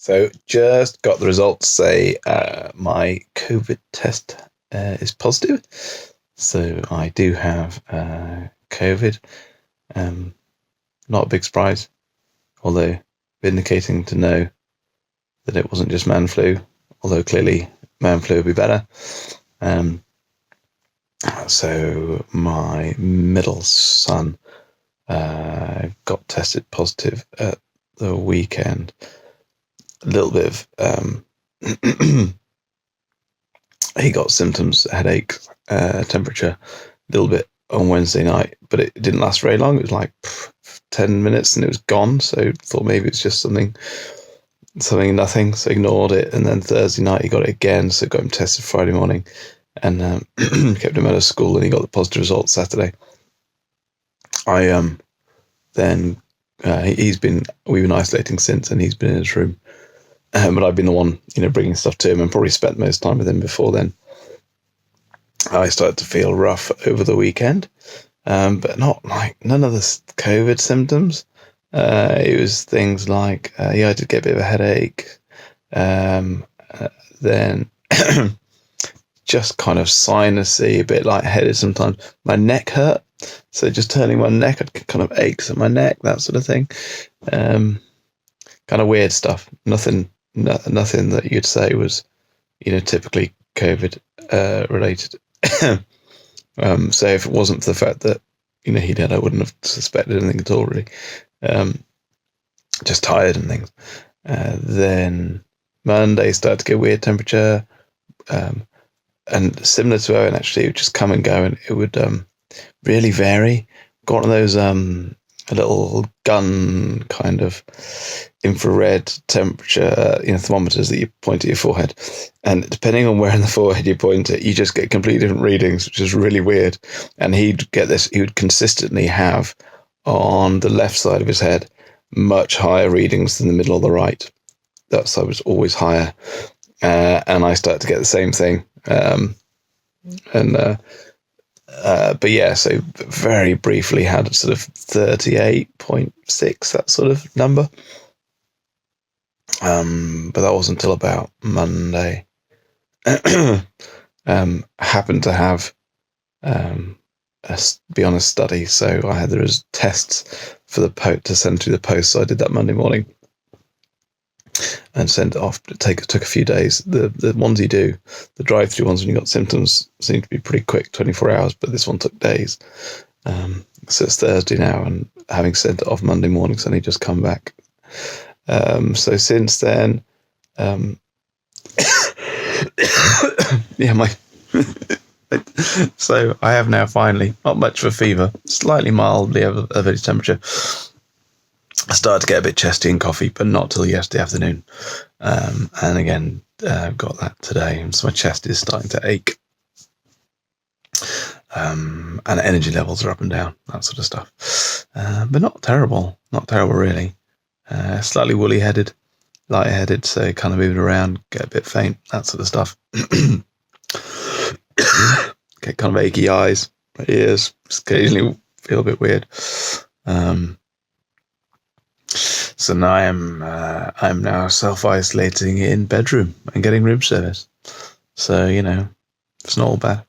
So just got the results say my COVID test is positive. So I do have COVID. Not a big surprise, although vindicating to know that it wasn't just man flu, although clearly man flu would be better. So my middle son got tested positive at the weekend. A little bit of he got symptoms, headache, temperature, a little bit on Wednesday night, but it didn't last very long. It was like 10 minutes and it was gone. So thought maybe it's just something nothing. So ignored it. And then Thursday night he got it again. So got him tested Friday morning and kept him out of school, and he got the positive results Saturday. We've been isolating since, and he's been in his room. But I've been the one, bringing stuff to him and probably spent most time with him before then. I started to feel rough over the weekend, but not like none of the COVID symptoms. It was things like, I did get a bit of a headache. Then just kind of sinusy, a bit lightheaded sometimes. My neck hurt. So just turning my neck, I'd kind of aches at my neck, that sort of thing. Kind of weird stuff. Nothing that you'd say was, typically COVID related. So if it wasn't for the fact that, he did, I wouldn't have suspected anything at all, really. Just tired and things. Then Monday started to get weird temperature. And similar to Owen, actually, it would just come and go, and it would really vary. Got one of those a little gun kind of infrared temperature, thermometers that you point at your forehead, and depending on where in the forehead you point it, you just get completely different readings, which is really weird. And he would consistently have on the left side of his head much higher readings than the middle or the right. That side was always higher, and I started to get the same thing. But yeah, so very briefly had a sort of 38.6, that sort of number. But that wasn't until about Monday. Happened to have be on a study, so there was tests for the to send through the post. So I did that Monday morning and sent it off. It took a few days. The ones you do, the drive-through ones when you got symptoms, seem to be pretty quick, 24 hours, but this one took days. So it's Thursday now, and having sent it off Monday morning, it's only just come back. So since then, so I have now finally, not much of a fever, slightly mildly elevated temperature. I started to get a bit chesty and coffee, but not till yesterday afternoon. And again, got that today. So my chest is starting to ache. And energy levels are up and down, that sort of stuff. But not terrible really. Slightly woolly-headed, light-headed, so kind of moving around, get a bit faint, that sort of stuff. Get kind of achy eyes, ears, occasionally feel a bit weird. So now I'm now self-isolating in bedroom and getting room service. So, it's not all bad.